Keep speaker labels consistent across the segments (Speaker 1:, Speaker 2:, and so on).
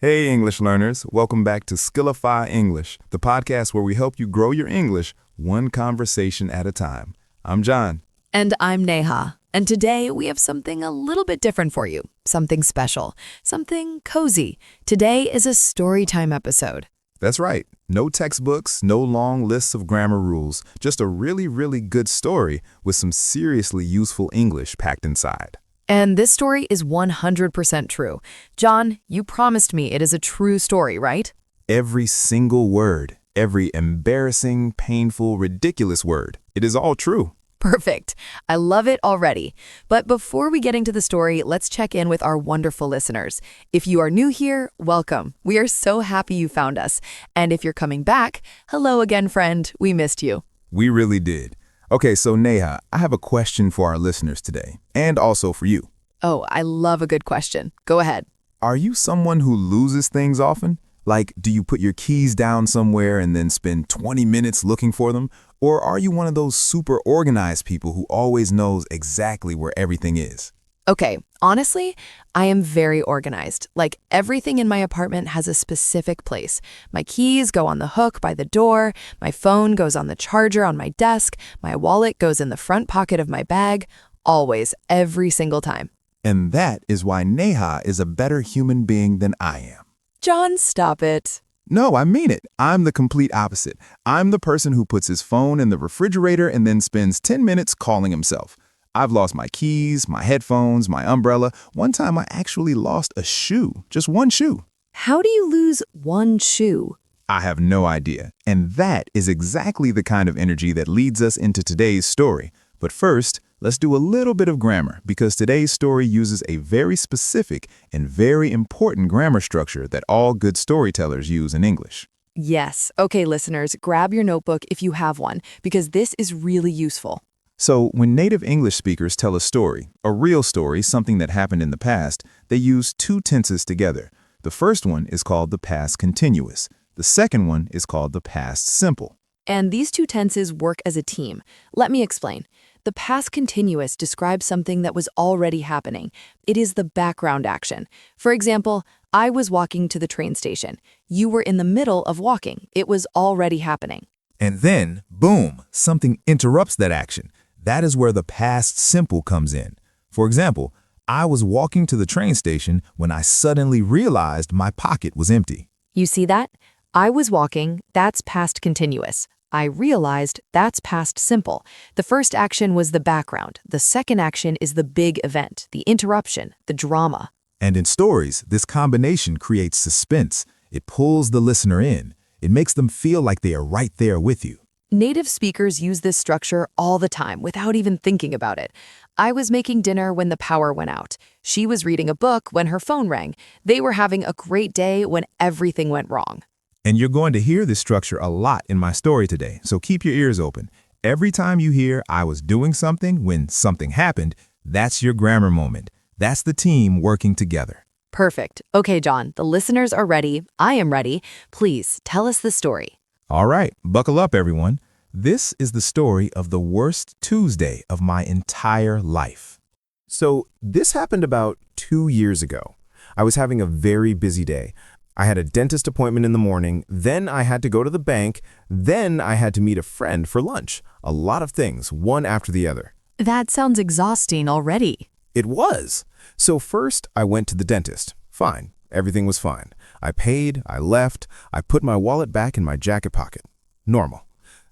Speaker 1: Hey, English learners. Welcome back to Skillify English, the podcast where we help you grow your English one conversation at a time. I'm John.
Speaker 2: And I'm Neha. And today we have something a little bit different for you. Something special. Something cozy. Today is a story time episode.
Speaker 1: That's right. No textbooks, no long lists of grammar rules, just a really good story with some seriously useful English packed inside.
Speaker 2: And this story is 100% true. John, you promised me it is a true story, right?
Speaker 1: Every single word, every embarrassing, painful, ridiculous word, it is all true.
Speaker 2: Perfect. I love it already. But before we get into the story, let's check in with our wonderful listeners. If you are new here, welcome. We are so happy you found us. And if you're coming back, hello again, friend. We missed you.
Speaker 1: We really did. Okay, so Neha, I have a question for our listeners today, and also for you.
Speaker 2: Oh, I love a good question. Go ahead.
Speaker 1: Are you someone who loses things often? Like, do you put your keys down somewhere and then spend 20 minutes looking for them? Or are you one of those super organized people who always knows exactly where everything is?
Speaker 2: Okay, honestly, I am very organized. Like, everything in my apartment has a specific place. My keys go on the hook by the door, my phone goes on the charger on my desk, my wallet goes in the front pocket of my bag, always, every single time.
Speaker 1: And that is why Neha is a better human being than I am.
Speaker 2: John, stop it.
Speaker 1: No, I mean it. I'm the complete opposite. I'm the person who puts his phone in the refrigerator and then spends 10 minutes calling himself. I've lost my keys, my headphones, my umbrella. One time I actually lost a shoe, just one shoe.
Speaker 2: How do you lose one shoe?
Speaker 1: I have no idea. And that is exactly the kind of energy that leads us into today's story. But first, let's do a little bit of grammar because today's story uses a very specific and very important grammar structure that all good storytellers use in English.
Speaker 2: Yes. Okay, listeners, grab your notebook if you have one, because this is really useful.
Speaker 1: So when native English speakers tell a story, a real story, something that happened in the past, they use two tenses together. The first one is called the past continuous. The second one is called the past simple.
Speaker 2: And these two tenses work as a team. Let me explain. The past continuous describes something that was already happening. It is the background action. For example, I was walking to the train station. You were in the middle of walking. It was already happening.
Speaker 1: And then, boom, something interrupts that action. That is where the past simple comes in. For example, I was walking to the train station when I suddenly realized my pocket was empty.
Speaker 2: You see that? I was walking, that's past continuous. I realized, that's past simple. The first action was the background. The second action is the big event, the interruption, the drama.
Speaker 1: And in stories, this combination creates suspense. It pulls the listener in. It makes them feel like they are right there with you.
Speaker 2: Native speakers use this structure all the time without even thinking about it. I was making dinner when the power went out. She was reading a book when her phone rang. They were having a great day when everything went wrong.
Speaker 1: And you're going to hear this structure a lot in my story today, so keep your ears open. Every time you hear I was doing something when something happened, that's your grammar moment. That's the team working together.
Speaker 2: Perfect. Okay, John, the listeners are ready. I am ready. Please tell us the story.
Speaker 1: All right, buckle up, everyone. This is the story of the worst Tuesday of my entire life. So this happened about 2 years ago. I was having a very busy day. I had a dentist appointment in the morning, then I had to go to the bank, then I had to meet a friend for lunch. A lot of things, one after the other.
Speaker 2: That sounds exhausting already.
Speaker 1: It was. So first, I went to the dentist. Fine. Everything was fine. I paid, I left, I put my wallet back in my jacket pocket. Normal.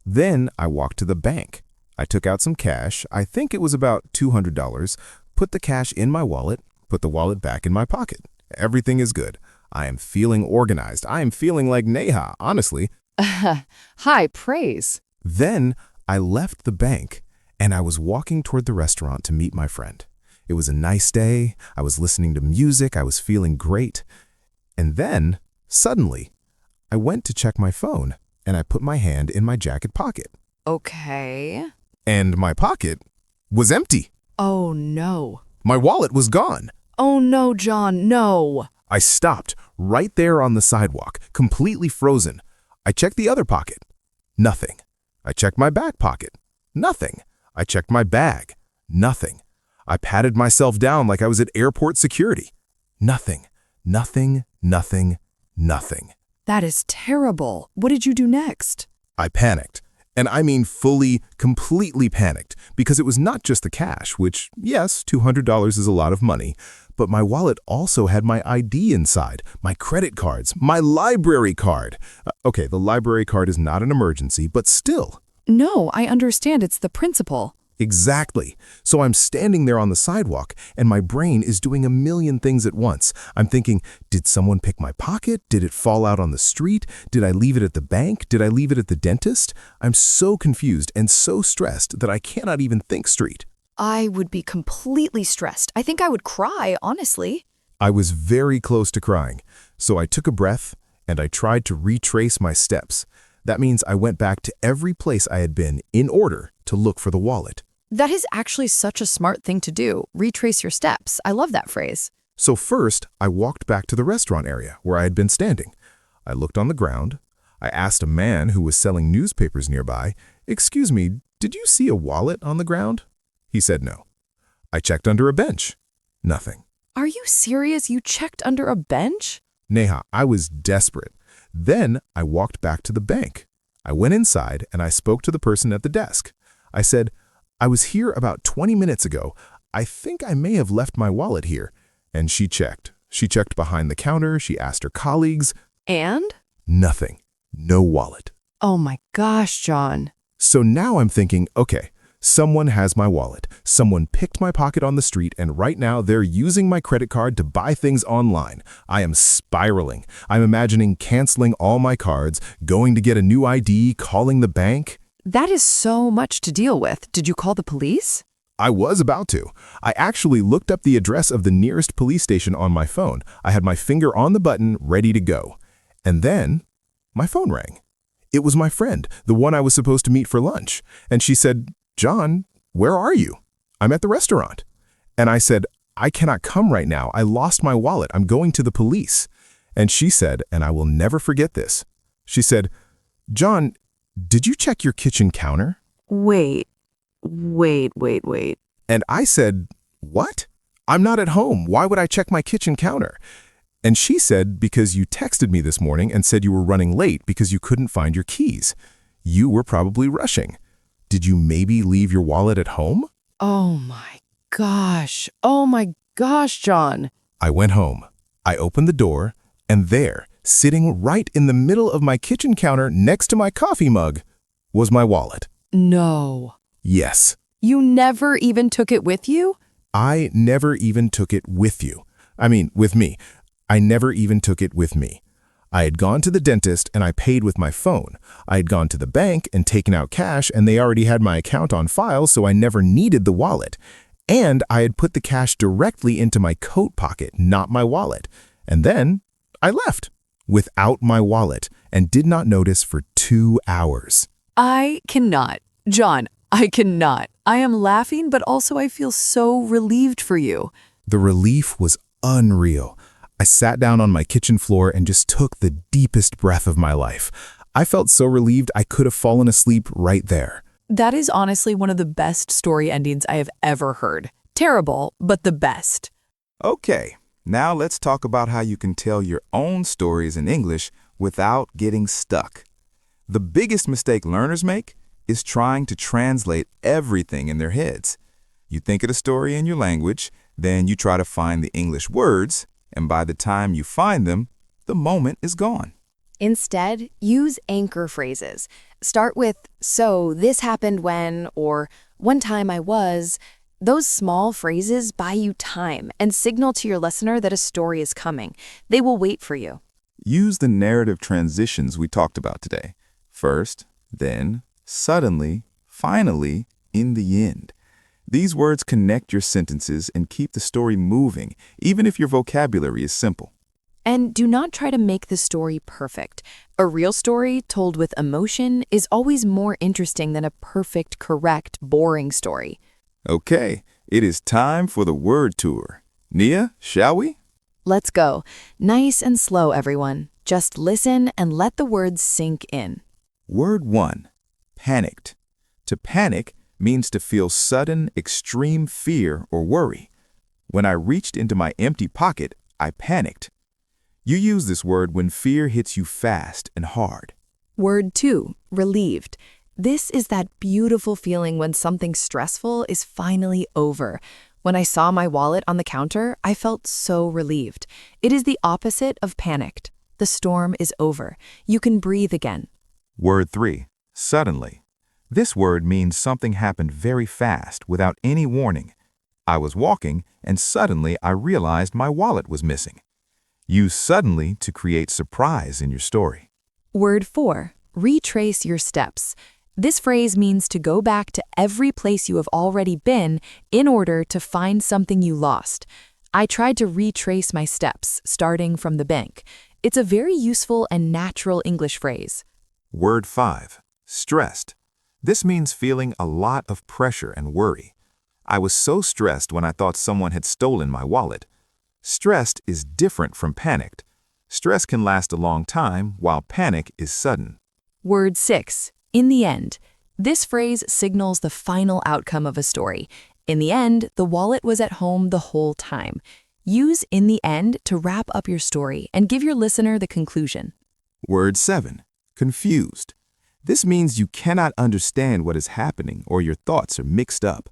Speaker 1: Then I walked to the bank. I took out some cash, I think it was about $200, put the cash in my wallet, put the wallet back in my pocket. Everything is good. I am feeling organized. I am feeling like Neha, honestly.
Speaker 2: High praise.
Speaker 1: Then I left the bank and I was walking toward the restaurant to meet my friend. It was a nice day. I was listening to music. I was feeling great. And then, suddenly, I went to check my phone and I put my hand in my jacket pocket.
Speaker 2: Okay.
Speaker 1: And my pocket was empty.
Speaker 2: Oh, no.
Speaker 1: My wallet was gone.
Speaker 2: Oh, no, John, no.
Speaker 1: I stopped right there on the sidewalk, completely frozen. I checked the other pocket. Nothing. I checked my back pocket. Nothing. I checked my bag. Nothing. I patted myself down like I was at airport security. Nothing. Nothing. Nothing. Nothing.
Speaker 2: That is terrible. What did you do next?
Speaker 1: I panicked. And I mean fully, completely panicked, because it was not just the cash, which, yes, $200 is a lot of money, but my wallet also had my ID inside, my credit cards, my library card. Okay, the library card is not an emergency, but still.
Speaker 2: No, I understand. It's the principle.
Speaker 1: Exactly. So I'm standing there on the sidewalk, and my brain is doing a million things at once. I'm thinking, did someone pick my pocket? Did it fall out on the street? Did I leave it at the bank? Did I leave it at the dentist? I'm so confused and so stressed that I cannot even think straight.
Speaker 2: I would be completely stressed. I think I would cry, honestly.
Speaker 1: I was very close to crying, so I took a breath and I tried to retrace my steps. That means I went back to every place I had been in order to look for the wallet.
Speaker 2: That is actually such a smart thing to do. Retrace your steps. I love that phrase.
Speaker 1: So first, I walked back to the restaurant area where I had been standing. I looked on the ground. I asked a man who was selling newspapers nearby, "Excuse me, did you see a wallet on the ground?" He said no. I checked under a bench. Nothing.
Speaker 2: Are you serious? You checked under a bench?
Speaker 1: Neha, I was desperate. Then I walked back to the bank. I went inside and I spoke to the person at the desk. I said, "I was here about 20 minutes ago. I think I may have left my wallet here." And she checked. She checked behind the counter. She asked her colleagues.
Speaker 2: And?
Speaker 1: Nothing. No wallet.
Speaker 2: Oh my gosh, John.
Speaker 1: So now I'm thinking, okay, someone has my wallet. Someone picked my pocket on the street, and right now they're using my credit card to buy things online. I am spiraling. I'm imagining canceling all my cards, going to get a new ID, calling the bank.
Speaker 2: That is so much to deal with. Did you call the police?
Speaker 1: I was about to. I actually looked up the address of the nearest police station on my phone. I had my finger on the button, ready to go. And then my phone rang. It was my friend, the one I was supposed to meet for lunch. And she said, "John, where are you?" "I'm at the restaurant." And I said, "I cannot come right now. I lost my wallet. I'm going to the police." And she said, and I will never forget this, she said, "John, did you check your kitchen counter?"
Speaker 2: Wait.
Speaker 1: And I said, "What? I'm not at home. Why would I check my kitchen counter?" And she said, "Because you texted me this morning and said you were running late because you couldn't find your keys. You were probably rushing. Did you maybe leave your wallet at home?"
Speaker 2: Oh my gosh, John.
Speaker 1: I went home. I opened the door, and there, sitting right in the middle of my kitchen counter next to my coffee mug, was my wallet.
Speaker 2: No.
Speaker 1: Yes.
Speaker 2: You never even took it with you?
Speaker 1: I never even took it with you. With me. I never even took it with me. I had gone to the dentist and I paid with my phone. I had gone to the bank and taken out cash, and they already had my account on file, so I never needed the wallet. And I had put the cash directly into my coat pocket, not my wallet. And then I left without my wallet and did not notice for 2 hours.
Speaker 2: I cannot. John, I cannot. I am laughing, but also I feel so relieved for you.
Speaker 1: The relief was unreal. I sat down on my kitchen floor and just took the deepest breath of my life. I felt so relieved I could have fallen asleep right there.
Speaker 2: That is honestly one of the best story endings I have ever heard. Terrible, but the best.
Speaker 3: Okay, now let's talk about how you can tell your own stories in English without getting stuck. The biggest mistake learners make is trying to translate everything in their heads. You think of the story in your language, then you try to find the English words, and by the time you find them, the moment is gone.
Speaker 2: Instead, use anchor phrases. Start with, "So this happened when," or "one time I was." Those small phrases buy you time and signal to your listener that a story is coming. They will wait for you.
Speaker 3: Use the narrative transitions we talked about today. First, then, suddenly, finally, in the end. These words connect your sentences and keep the story moving, even if your vocabulary is simple.
Speaker 2: And do not try to make the story perfect. A real story told with emotion is always more interesting than a perfect, correct, boring story.
Speaker 3: Okay, it is time for the word tour. Neha, shall we?
Speaker 2: Let's go. Nice and slow, everyone. Just listen and let the words sink in.
Speaker 3: Word 1, panicked. To panic means to feel sudden, extreme fear or worry. When I reached into my empty pocket, I panicked. You use this word when fear hits you fast and hard.
Speaker 2: Word 2, relieved. This is that beautiful feeling when something stressful is finally over. When I saw my wallet on the counter, I felt so relieved. It is the opposite of panicked. The storm is over. You can breathe again.
Speaker 3: Word 3, suddenly. This word means something happened very fast without any warning. I was walking and suddenly I realized my wallet was missing. Use suddenly to create surprise in your story.
Speaker 2: Word 4, retrace your steps. This phrase means to go back to every place you have already been in order to find something you lost. I tried to retrace my steps, starting from the bank. It's a very useful and natural English phrase.
Speaker 3: Word 5, stressed. This means feeling a lot of pressure and worry. I was so stressed when I thought someone had stolen my wallet. Stressed is different from panicked. Stress can last a long time, while panic is sudden.
Speaker 2: Word 6, in the end. This phrase signals the final outcome of a story. In the end, the wallet was at home the whole time. Use in the end to wrap up your story and give your listener the conclusion.
Speaker 3: Word 7, confused. This means you cannot understand what is happening or your thoughts are mixed up.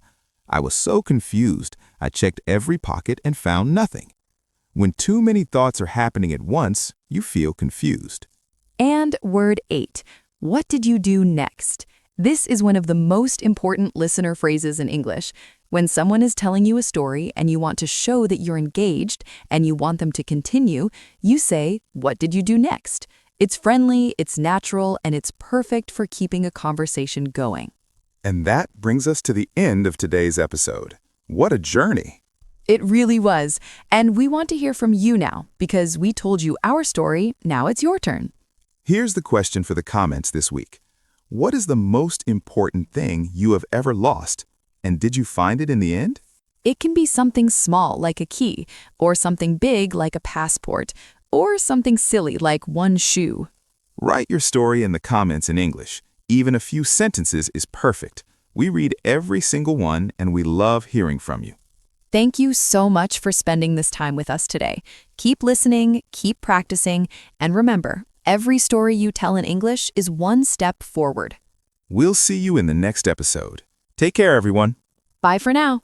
Speaker 3: I was so confused, I checked every pocket and found nothing. When too many thoughts are happening at once, you feel confused.
Speaker 2: And word 8, what did you do next? This is one of the most important listener phrases in English. When someone is telling you a story and you want to show that you're engaged and you want them to continue, you say, what did you do next? It's friendly, it's natural, and it's perfect for keeping a conversation going.
Speaker 3: And that brings us to the end of today's episode. What a journey!
Speaker 2: It really was. And we want to hear from you now, because we told you our story, now it's your turn.
Speaker 3: Here's the question for the comments this week. What is the most important thing you have ever lost? And did you find it in the end?
Speaker 2: It can be something small like a key, or something big like a passport, or something silly like one shoe.
Speaker 3: Write your story in the comments in English. Even a few sentences is perfect. We read every single one and we love hearing from you.
Speaker 2: Thank you so much for spending this time with us today. Keep listening, keep practicing, and remember, every story you tell in English is one step forward.
Speaker 3: We'll see you in the next episode. Take care, everyone.
Speaker 2: Bye for now.